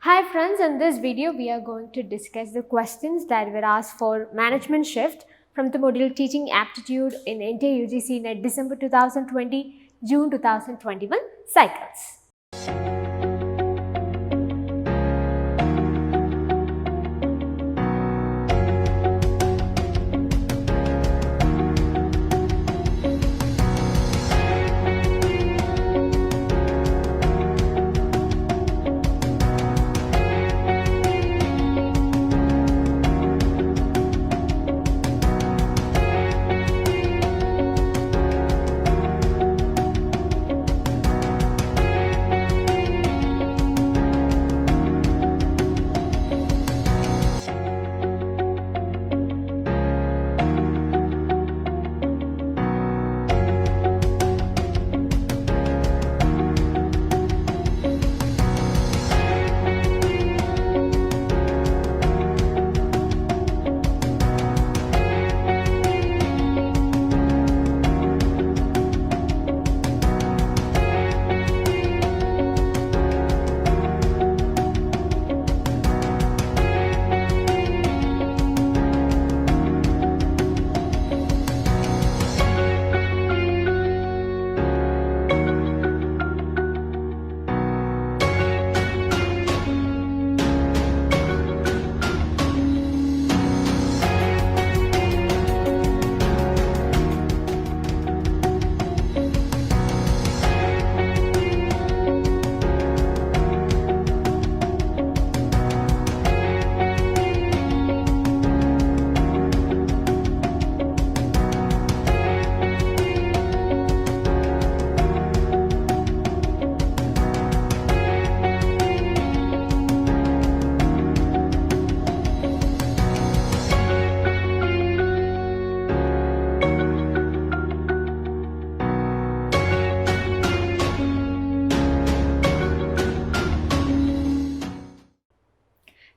Hi friends, in this video we are going to discuss the questions that were asked for management shift from the module teaching aptitude in NTA UGC in December 2020, June 2021 cycles.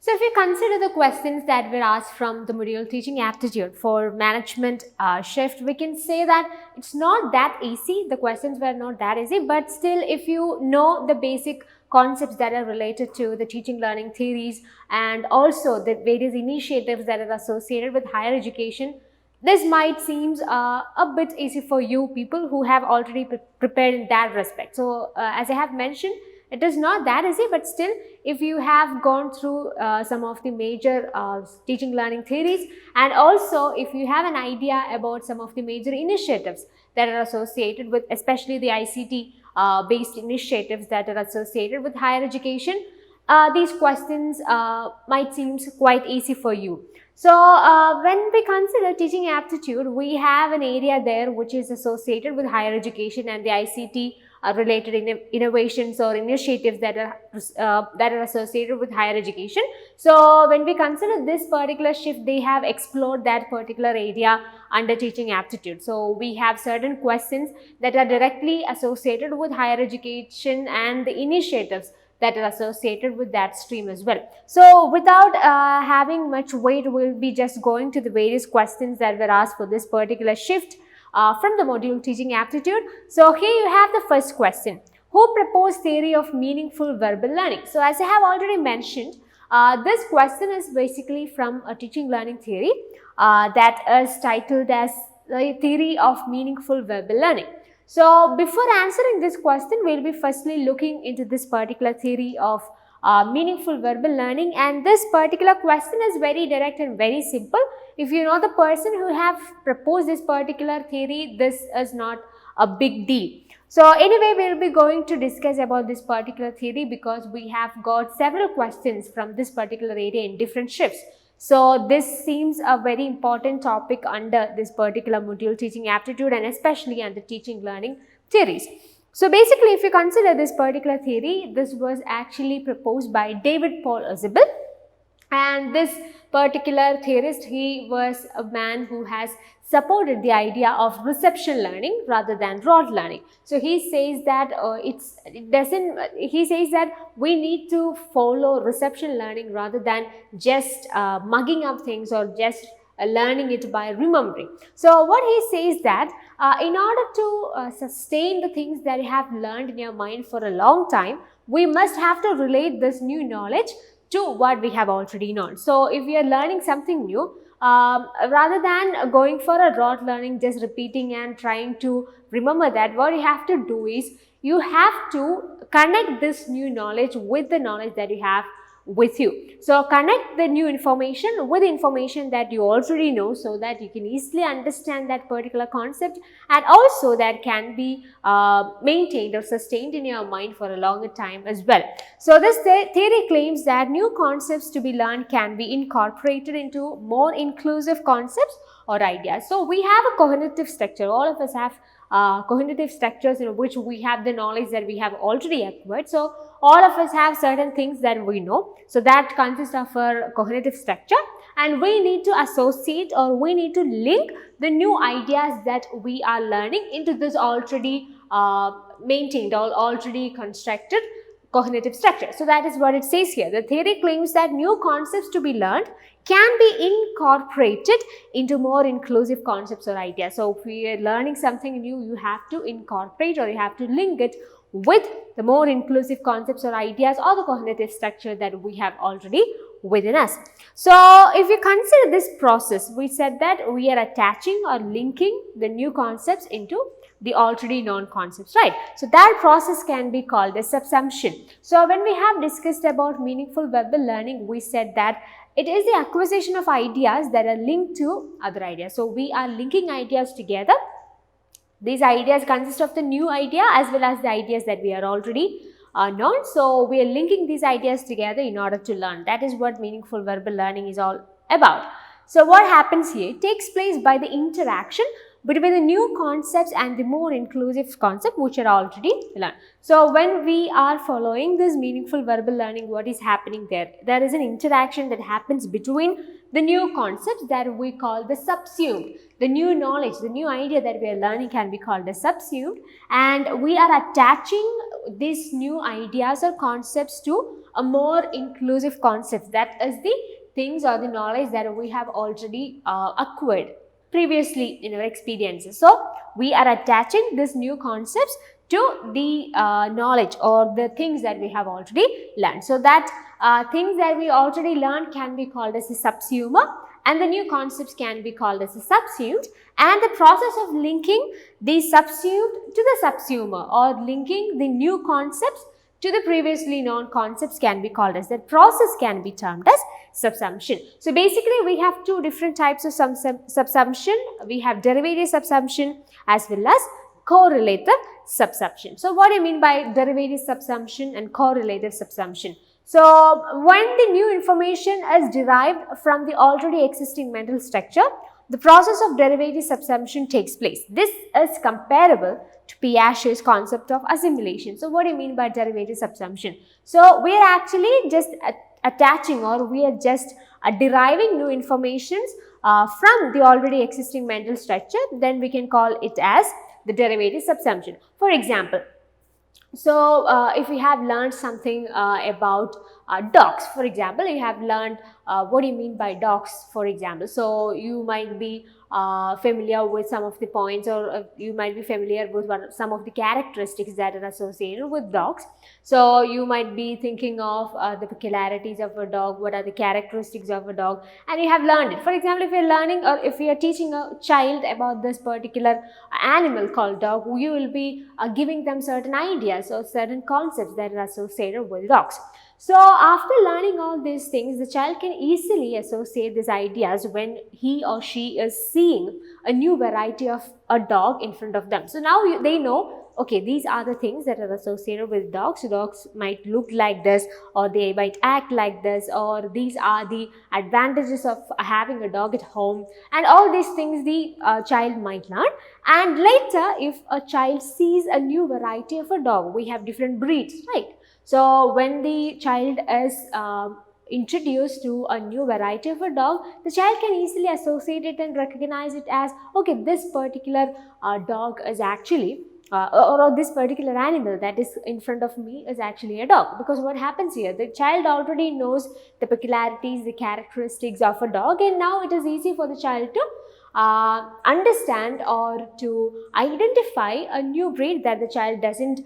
So if you consider the questions that were asked from the module teaching aptitude for management shift, we can say that it's not that easy. The questions were not that easy, but still if you know the basic concepts that are related to the teaching learning theories and also the various initiatives that are associated with higher education, this might seem a bit easy for you people who have already prepared in that respect. So as I have mentioned, it is not that easy, but still if you have gone through some of the major teaching learning theories, and also if you have an idea about some of the major initiatives that are associated with, especially the ICT based initiatives that are associated with higher education, these questions might seem quite easy for you. So when we consider teaching aptitude, we have an area there which is associated with higher education and the ICT related innovations or initiatives that are associated with higher education. So when we consider this particular shift, they have explored that particular area under teaching aptitude. So we have certain questions that are directly associated with higher education and the initiatives that are associated with that stream as well. So without having much wait, we'll be just going to the various questions that were asked for this particular shift from the module teaching aptitude. So here you have the first question. Who proposed theory of meaningful verbal learning? So as I have already mentioned, this question is basically from a teaching learning theory that is titled as the theory of meaningful verbal learning. So before answering this question, we'll be firstly looking into this particular theory of meaningful verbal learning, and this particular question is very direct and very simple. If you know the person who have proposed this particular theory, this is not a big deal. So anyway, we'll be going to discuss about this particular theory because we have got several questions from this particular area in different shifts. So this seems a very important topic under this particular module teaching aptitude and especially under teaching learning theories. So basically if you consider this particular theory, this was actually proposed by David Paul Ausubel. And this particular theorist, he was a man who has supported the idea of reception learning rather than rote learning. So he says that he says that we need to follow reception learning rather than just mugging up things or just learning it by remembering. So what he says that in order to sustain the things that you have learned in your mind for a long time, we must have to relate this new knowledge to what we have already known. So if we are learning something new, rather than going for a rote learning, just repeating and trying to remember that, what you have to do is you have to connect this new knowledge with the knowledge that you have with you. So connect the new information with the information that you already know, so that you can easily understand that particular concept, and also that can be maintained or sustained in your mind for a longer time as well. So this theory claims that new concepts to be learned can be incorporated into more inclusive concepts or ideas. So we have a cognitive structure. All of us have cognitive structures in which we have the knowledge that we have already acquired. So all of us have certain things that we know. So that consists of our cognitive structure, and we need to associate, or we need to link the new ideas that we are learning into this already maintained or already constructed cognitive structure. So that is what it says here. The theory claims that new concepts to be learned can be incorporated into more inclusive concepts or ideas. So if we are learning something new, you have to incorporate, or you have to link it with the more inclusive concepts or ideas, or the cognitive structure that we have already within us. So if you consider this process, we said that we are attaching or linking the new concepts into the already known concepts, right? So that process can be called as subsumption. So when we have discussed about meaningful verbal learning, we said that it is the acquisition of ideas that are linked to other ideas. So we are linking ideas together. These ideas consist of the new idea as well as the ideas that we are already known. So we are linking these ideas together in order to learn. That is what meaningful verbal learning is all about. So what happens here? It takes place by the interaction between the new concepts and the more inclusive concept which are already learned. So when we are following this meaningful verbal learning, what is happening there? There is an interaction that happens between the new concepts that we call the subsumed. The new knowledge, the new idea that we are learning can be called as subsumed, and we are attaching these new ideas or concepts to a more inclusive concept, that is the things or the knowledge that we have already acquired previously in our experiences. So we are attaching these new concepts to the knowledge or the things that we have already learned. So that things that we already learned can be called as a subsumer, and the new concepts can be called as a subsumed, and the process of linking the subsumed to the subsumer, or linking the new concepts to the previously known concepts, can be called as, that process can be termed as subsumption. So basically we have two different types of subsumption. We have derivative subsumption as well as correlative subsumption. So what do you mean by derivative subsumption and correlative subsumption? So when the new information is derived from the already existing mental structure, the process of derivative subsumption takes place. This is comparable to Piaget's concept of assimilation. So what do you mean by derivative subsumption? So we are actually just attaching, or we are just deriving new informations from the already existing mental structure. Then we can call it as the derivative subsumption. For example, so if we have learned something about dogs, for example, you have learned what do you mean by dogs, for example. So you might be familiar with some of the points, or you might be familiar with some of the characteristics that are associated with dogs. So you might be thinking of the peculiarities of a dog, what are the characteristics of a dog, and you have learned it. For example, if you are learning, or if you are teaching a child about this particular animal called dog, you will be giving them certain ideas or certain concepts that are associated with dogs. So after learning all these things, the child can easily associate these ideas when he or she is seeing a new variety of a dog in front of them. So now they know, okay, these are the things that are associated with dogs. So dogs might look like this, or they might act like this, or these are the advantages of having a dog at home, and all these things the child might learn. And later, if a child sees a new variety of a dog, we have different breeds, right? So when the child is introduced to a new variety of a dog, the child can easily associate it and recognize it as, okay, this particular dog is actually or this particular animal that is in front of me is actually a dog. Because what happens here, the child already knows the peculiarities, the characteristics of a dog, and now it is easy for the child to understand or to identify a new breed that the child doesn't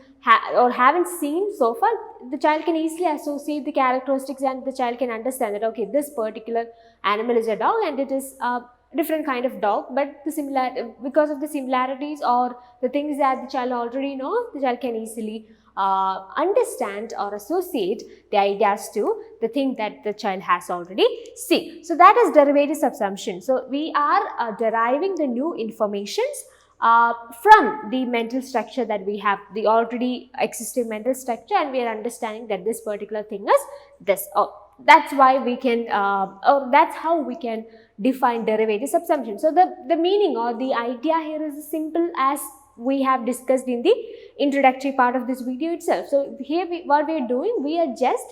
or haven't seen so far. The child can easily associate the characteristics and the child can understand that okay, this particular animal is a dog and it is a different kind of dog, but because of the similarities or the things that the child already knows, the child can easily understand or associate the ideas to the thing that the child has already seen. So that is derivative subsumption. So we are deriving the new informations from the mental structure that we have, the already existing mental structure, and we are understanding that this particular thing is this. That's why we can, or that's how we can define derivative subsumption. So the meaning or the idea here is as simple as we have discussed in the introductory part of this video itself. So here what we are doing, we are just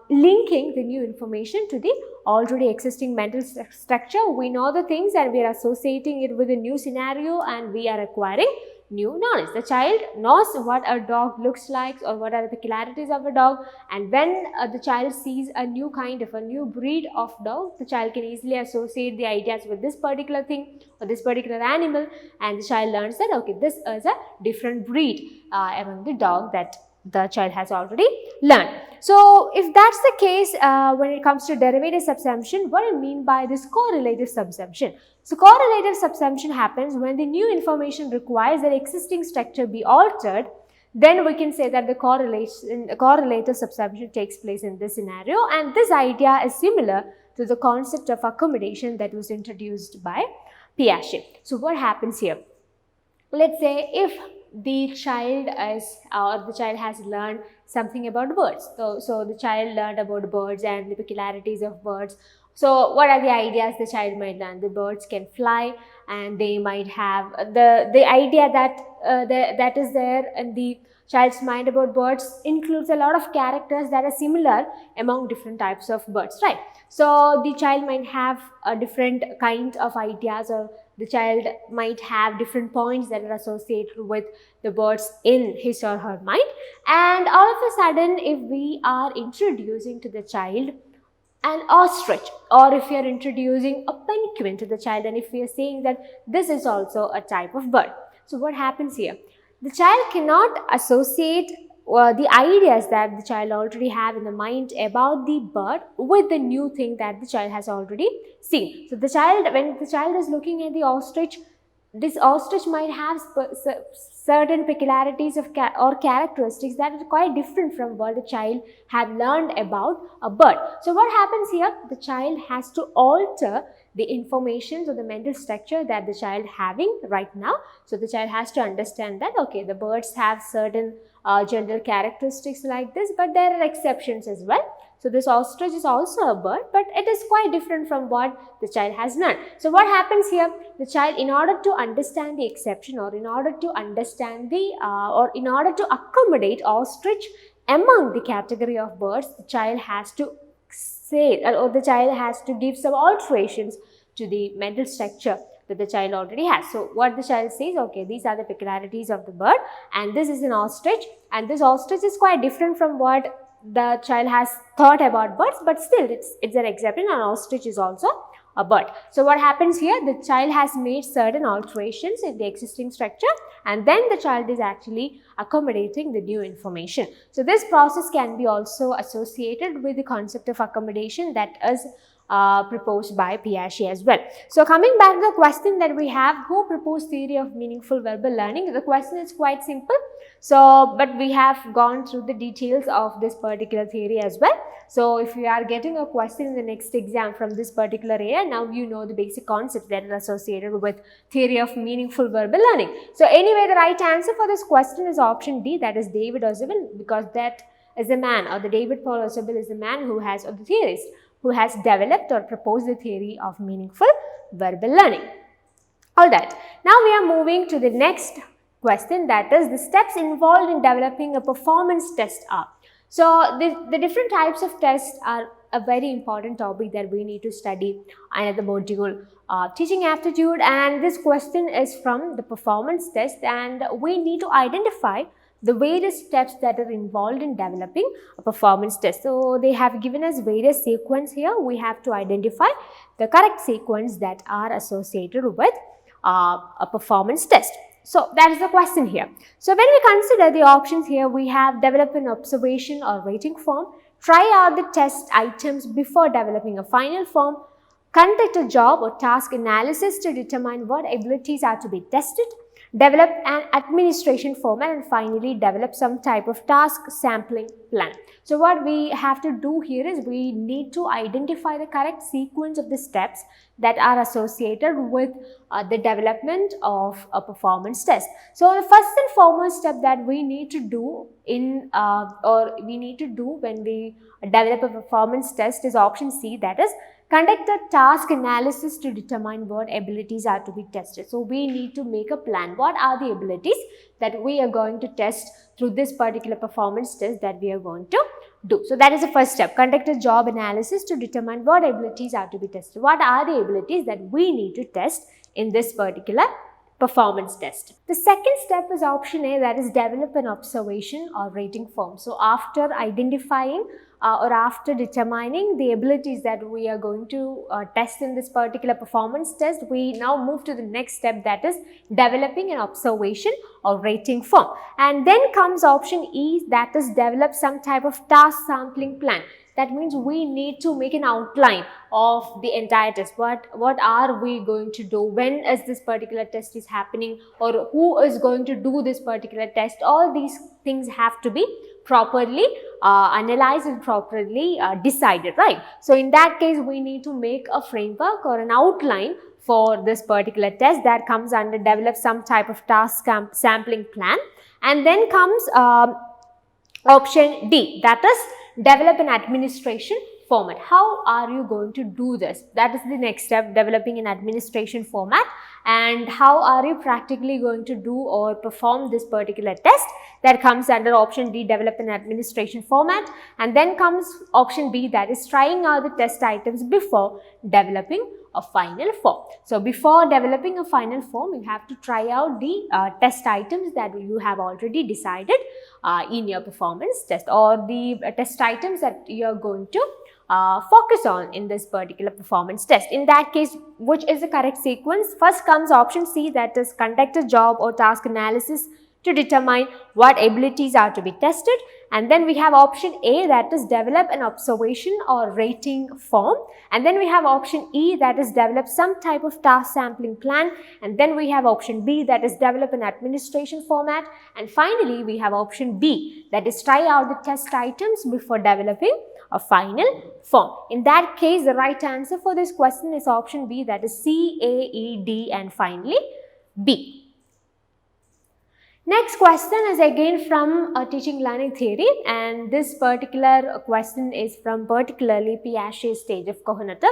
linking the new information to the already existing mental structure. We know the things and we are associating it with a new scenario and we are acquiring new knowledge. The child knows what a dog looks like or what are the peculiarities of a dog, and when the child sees a new kind of a new breed of dog, the child can easily associate the ideas with this particular thing or this particular animal, and the child learns that okay, this is a different breed among the dog that the child has already learned. So if that's the case, when it comes to derivative subsumption, what I mean by this correlative subsumption? So correlative subsumption happens when the new information requires that existing structure be altered. Then we can say that the correlative subsumption takes place in this scenario, and this idea is similar to the concept of accommodation that was introduced by Piaget. So what happens here? Let's say if the child has learned something about birds. So the child learned about birds and the peculiarities of birds. So what are the ideas the child might learn? The birds can fly, and they might have the idea that that is there in the child's mind about birds includes a lot of characters that are similar among different types of birds, right? So the child might have a different kind of ideas, or the child might have different points that are associated with the birds in his or her mind. And all of a sudden, if we are introducing to the child an ostrich, or if we are introducing a penguin to the child, and if we are saying that this is also a type of bird, so what happens here? The child cannot associate the ideas that the child already have in the mind about the bird with the new thing that the child has already seen. So the child, when the child is looking at the ostrich, this ostrich might have certain peculiarities of or characteristics that are quite different from what the child had learned about a bird. So what happens here? The child has to alter the information or the mental structure that the child having right now. So the child has to understand that okay, the birds have certain general characteristics like this, but there are exceptions as well. So this ostrich is also a bird, but it is quite different from what the child has learned. So what happens here? The child, in order to understand the exception, or in order to understand the or in order to accommodate ostrich among the category of birds, the child has to say, or the child has to give some alterations to the mental structure that the child already has. So what the child says, okay, these are the peculiarities of the bird, and this is an ostrich, and this ostrich is quite different from what the child has thought about birds, but still it's an exception, and ostrich is also a bird. So what happens here? The child has made certain alterations in the existing structure, and then the child is actually accommodating the new information. So this process can be also associated with the concept of accommodation that is proposed by Piaget as well. So coming back to the question that we have, who proposed theory of meaningful verbal learning? The question is quite simple. So, but we have gone through the details of this particular theory as well. So if you are getting a question in the next exam from this particular area, now you know the basic concepts that are associated with theory of meaningful verbal learning. So anyway, the right answer for this question is option D, that is David Ausubel, because that is a man, or the David Paul Ausubel is the man who has, or the theorist who has developed or proposed the theory of meaningful verbal learning. Alright, now we are moving to the next question, that is the steps involved in developing a performance test are. So the different types of tests are a very important topic that we need to study under the module teaching aptitude, and this question is from the performance test, and we need to identify the various steps that are involved in developing a performance test. So they have given us various sequence here. We have to identify the correct sequence that are associated with a performance test. So that is the question here. So when we consider the options here, we have develop an observation or rating form, try out the test items before developing a final form, conduct a job or task analysis to determine what abilities are to be tested, develop an administration format, and finally develop some type of task sampling plan. So what we have to do here is we need to identify the correct sequence of the steps that are associated with the development of a performance test. So the first and foremost step that we need to do when we develop a performance test is option C, that is conduct a task analysis to determine what abilities are to be tested. So we need to make a plan. What are the abilities that we are going to test through this particular performance test that we are going to do? So that is the first step. Conduct a job analysis to determine what abilities are to be tested. What are the abilities that we need to test in this particular performance test? The second step is option A, that is develop an observation or rating form. So after identifying or after determining the abilities that we are going to test in this particular performance test, we now move to the next step, that is developing an observation or rating form. And then comes option E, that is develop some type of task sampling plan. That means we need to make an outline of the entire test. What are we going to do? When is this particular test is happening? Or who is going to do this particular test? All these things have to be properly analyzed and properly decided, right? So in that case, we need to make a framework or an outline for this particular test that comes under develop some type of task sampling plan. And then comes option D, that is develop an administration format. How are you going to do this? That is the next step, developing an administration format. And how are you practically going to do or perform this particular test? That comes under option D, develop an administration format. And then comes option B, that is trying out the test items before developing a final form. So before developing a final form, you have to try out the test items that you have already decided in your performance test, or the test items that you are going to focus on in this particular performance test. In that case, which is the correct sequence? First comes option C, that is conduct a job or task analysis to determine what abilities are to be tested. And then we have option A, that is develop an observation or rating form. And then we have option E, that is develop some type of task sampling plan. And then we have option B, that is develop an administration format. And finally, we have option B, that is try out the test items before developing a final form. In that case, the right answer for this question is option B, that is C, A, E, D, and finally B. Next question is again from a teaching learning theory, and this particular question is from particularly Piaget's stage of cognitive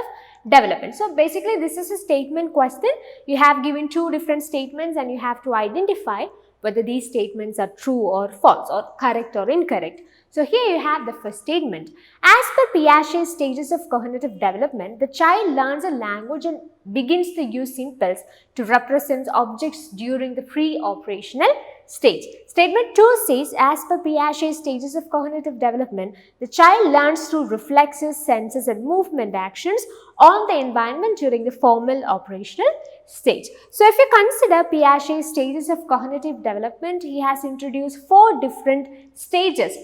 development. So basically this is a statement question. You have given two different statements and you have to identify whether these statements are true or false or correct or incorrect. So here you have the first statement. As per Piaget's stages of cognitive development, the child learns a language and begins to use symbols to represent objects during the pre-operational stage. Statement 2 says, as per Piaget's stages of cognitive development, the child learns through reflexes, senses and movement actions on the environment during the formal operational stage. So if you consider Piaget's stages of cognitive development, he has introduced 4 different stages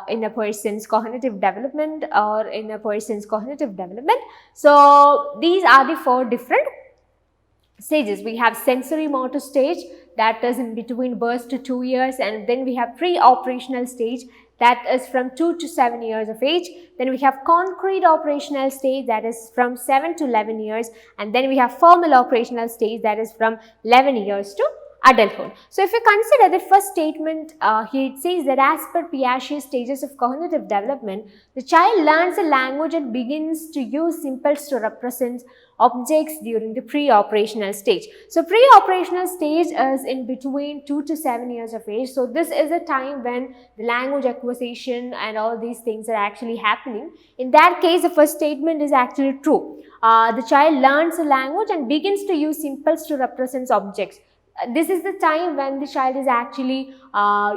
in a person's cognitive development or in a person's cognitive development. So these are the 4 different stages. We have sensory motor stage, that is in between birth to 2 years, and then we have pre-operational stage, that is from 2 to 7 years of age. Then we have concrete operational stage, that is from 7 to 11 years, and then we have formal operational stage, that is from 11 years to adulthood. So if you consider the first statement, here it says that as per Piaget's stages of cognitive development, the child learns a language and begins to use symbols to represent objects during the pre-operational stage. So pre-operational stage is in between 2 to 7 years of age. So this is a time when the language acquisition and all these things are actually happening. In that case, the first statement is actually true. The child learns a language and begins to use symbols to represent objects. this is the time when the child is actually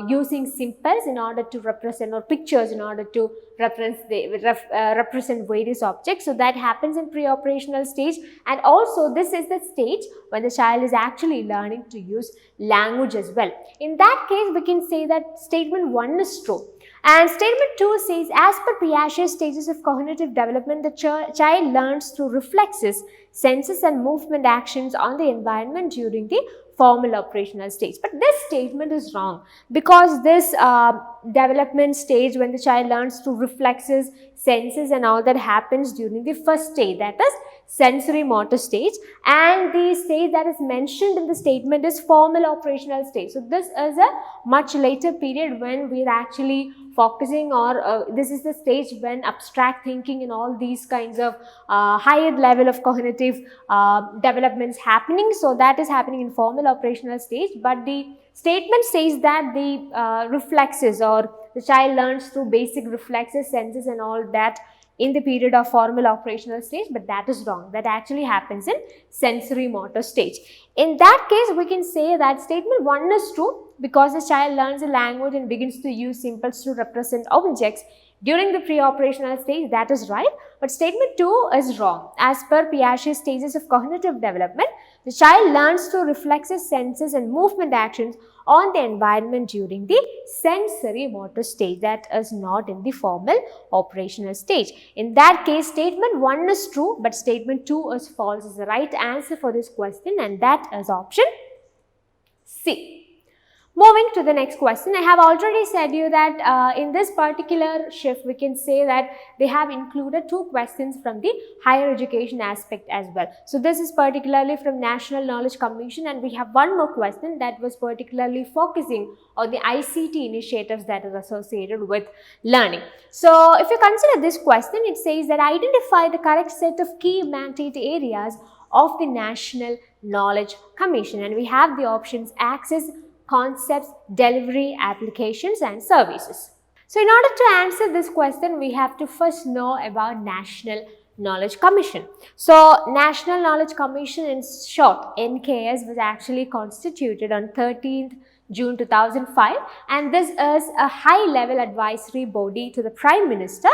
using symbols in order to represent, or pictures in order to represent various objects. So that happens in pre-operational stage, and also this is the stage when the child is actually learning to use language as well. In that case, we can say that statement 1 is true. And statement 2 says, as per Piaget's stages of cognitive development, the child learns through reflexes, senses and movement actions on the environment during the formal operational stage. But this statement is wrong, because this development stage when the child learns through reflexes, senses and all that happens during the first stage, that is sensory motor stage, and the stage that is mentioned in the statement is formal operational stage. So this is a much later period when we are actually focusing, or this is the stage when abstract thinking and all these kinds of higher level of cognitive developments happening. So that is happening in formal operational stage, but the statement says that the reflexes, or the child learns through basic reflexes, senses and all that in the period of formal operational stage, but that is wrong. That actually happens in sensory motor stage. In that case, we can say that statement 1 is true, because the child learns a language and begins to use symbols to represent objects during the pre-operational stage. That is right. But statement 2 is wrong. As per Piaget's stages of cognitive development, the child learns through reflexes, senses and movement actions on the environment during the sensory motor stage. That is not in the formal operational stage. In that case, statement 1 is true, but statement 2 is false is the right answer for this question, and that is option C. Moving to the next question, I have already said you that in this particular shift, we can say that they have included 2 questions from the higher education aspect as well. So this is particularly from National Knowledge Commission, and we have one more question that was particularly focusing on the ICT initiatives that are associated with learning. So if you consider this question, it says that identify the correct set of key mandate areas of the National Knowledge Commission, and we have the options access, concepts, delivery, applications and services. So in order to answer this question, we have to first know about National Knowledge Commission. So National Knowledge Commission, in short NKS, was actually constituted on 13th June 2005, and this is a high level advisory body to the Prime Minister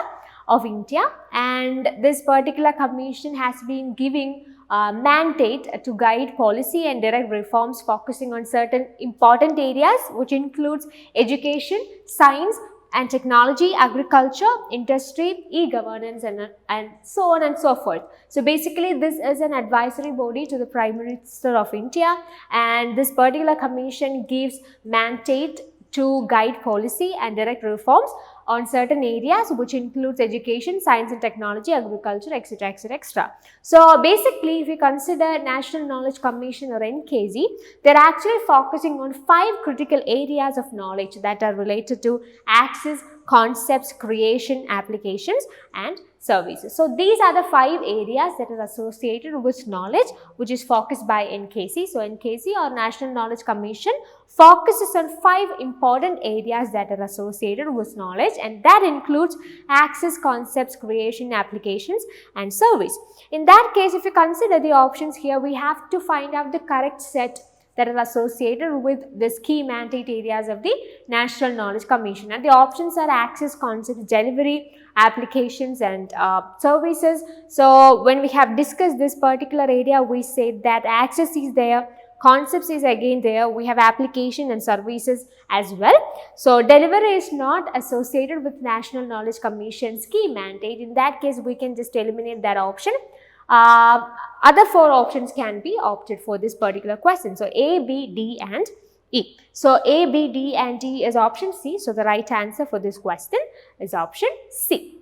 of India, and this particular commission has been giving mandate to guide policy and direct reforms focusing on certain important areas, which includes education, science and technology, agriculture, industry, e-governance and so on and so forth. So basically this is an advisory body to the Prime Minister of India, and this particular commission gives mandate to guide policy and direct reforms on certain areas, which includes education, science and technology, agriculture, etc, etc, etc. So basically, if you consider National Knowledge Commission or NKZ, they are actually focusing on 5 critical areas of knowledge that are related to access, concepts, creation, applications and services. So these are the 5 areas that are associated with knowledge, which is focused by NKC. So NKC or National Knowledge Commission focuses on 5 important areas that are associated with knowledge, and that includes access, concepts, creation, applications and service. In that case, if you consider the options here, we have to find out the correct set that are associated with this key mandate areas of the National Knowledge Commission, and the options are access, concepts, delivery, applications and services. So when we have discussed this particular area, we said that access is there, concepts is again there, we have application and services as well. So delivery is not associated with National Knowledge Commission's key mandate. In that case, we can just eliminate that option. Other 4 options can be opted for this particular question. So A, B, D and E. So A, B, D and E is option C. So the right answer for this question is option C.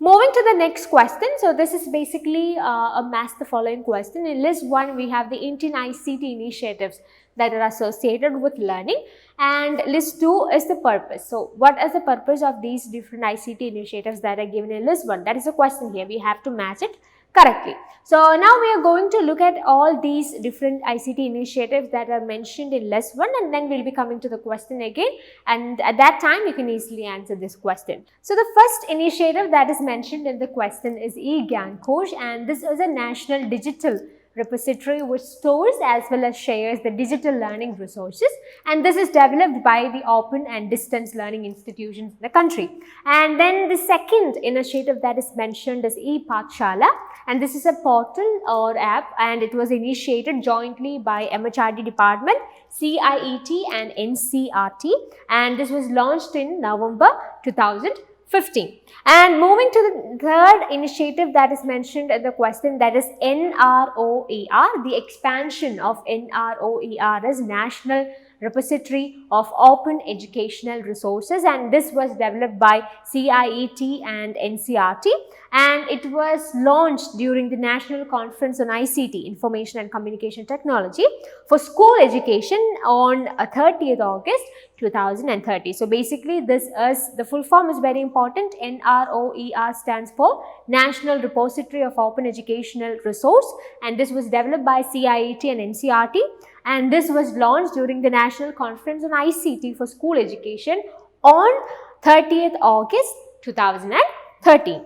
Moving to the next question. So this is basically a match the following question. In list 1, we have the Indian ICT initiatives that are associated with learning, and list 2 is the purpose. So what is the purpose of these different ICT initiatives that are given in list 1? That is the question here. We have to match it correctly. So now we are going to look at all these different ICT initiatives that are mentioned in list 1, and then we will be coming to the question again, and at that time you can easily answer this question. So the first initiative that is mentioned in the question is e-Gyan Kosh, and this is a national digital repository which stores as well as shares the digital learning resources, and this is developed by the open and distance learning institutions in the country. And then the second initiative that is mentioned is ePathshala, and this is a portal or app, and it was initiated jointly by MHRD department, CIET and NCRT, and this was launched in November 2015. And moving to the third initiative that is mentioned in the question, that is NROER. The expansion of NROER is National Repository of Open Educational Resources, and this was developed by CIET and NCRT, and it was launched during the National Conference on ICT, Information and Communication Technology, for school education on 30th August 2030. So basically this is, the full form is very important. NROER stands for National Repository of Open Educational Resource, and this was developed by CIET and NCRT, and this was launched during the National Conference on ICT for School Education on 30th August 2013.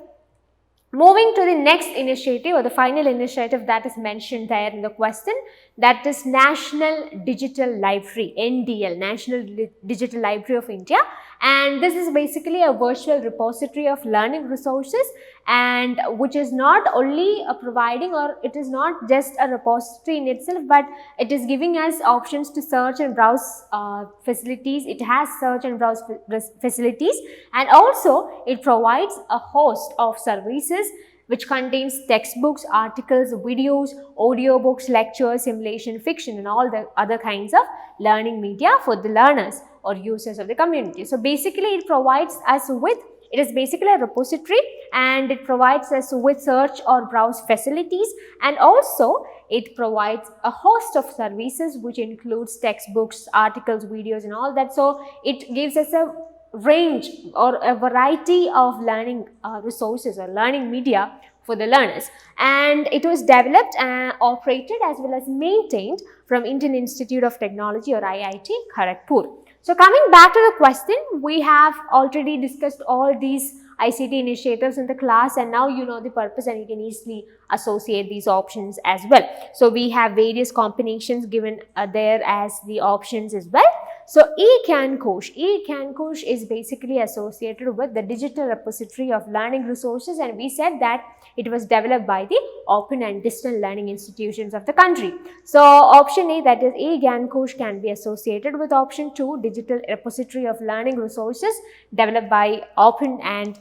Moving to the next initiative or the final initiative that is mentioned there in the question, that is National Digital Library, NDL, National Digital Library of India, and this is basically a virtual repository of learning resources, and which is not only providing, or it is not just a repository in itself, but it is giving us options to search and browse facilities. It has search and browse facilities, and also it provides a host of services which contains textbooks, articles, videos, audiobooks, lectures, simulation, fiction, and all the other kinds of learning media for the learners or users of the community. So basically it provides us with, it is basically a repository, and it provides us with search or browse facilities, and also it provides a host of services which includes textbooks, articles, videos, and all that. So it gives us a range or a variety of learning resources or learning media for the learners, and it was developed and operated as well as maintained from Indian Institute of Technology or IIT Kharagpur. So coming back to the question, we have already discussed all these ICT initiatives in the class, and now you know the purpose and you can easily associate these options as well. So we have various combinations given there as the options as well. So eGyanKosh is basically associated with the digital repository of learning resources, and we said that it was developed by the open and distant learning institutions of the country. So option A, that is eGyanKosh, can be associated with option 2, digital repository of learning resources developed by open and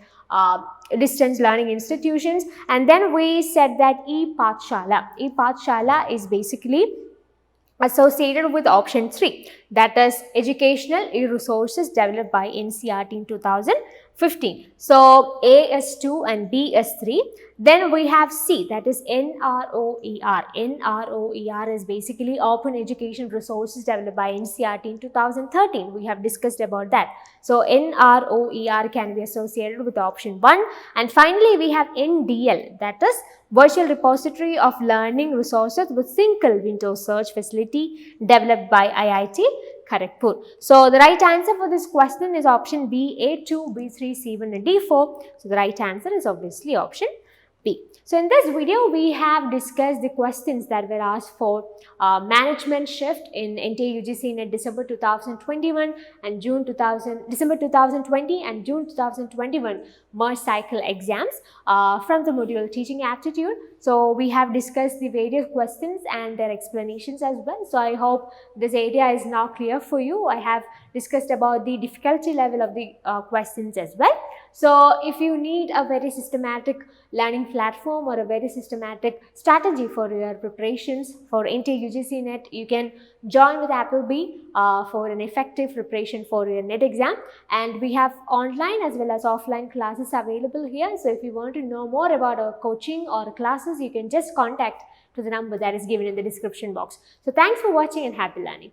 distance learning institutions. And then we said that ePathshala is basically associated with option 3, that is educational e-resources developed by NCRT in 2015. So A is 2 and B is 3. Then we have C, that is NROER. NROER is basically open education resources developed by NCRT in 2013. We have discussed about that. So NROER can be associated with option 1. And finally we have NDL, that is virtual repository of learning resources with single window search facility developed by IIT Kharagpur. So the right answer for this question is option B, A2, B3, C1 and D4. So the right answer is obviously option B. So in this video, we have discussed the questions that were asked for management shift in NTA UGC in December 2021 and December 2020 and June 2021 merge cycle exams from the module Teaching Aptitude. So we have discussed the various questions and their explanations as well. So I hope this area is now clear for you. I have discussed about the difficulty level of the questions as well. So if you need a very systematic learning platform or a very systematic strategy for your preparations for NTA UGC NET, you can join with Appleby for an effective preparation for your NET exam. And we have online as well as offline classes available here. So if you want to know more about our coaching or classes, you can just contact to the number that is given in the description box. So thanks for watching and happy learning.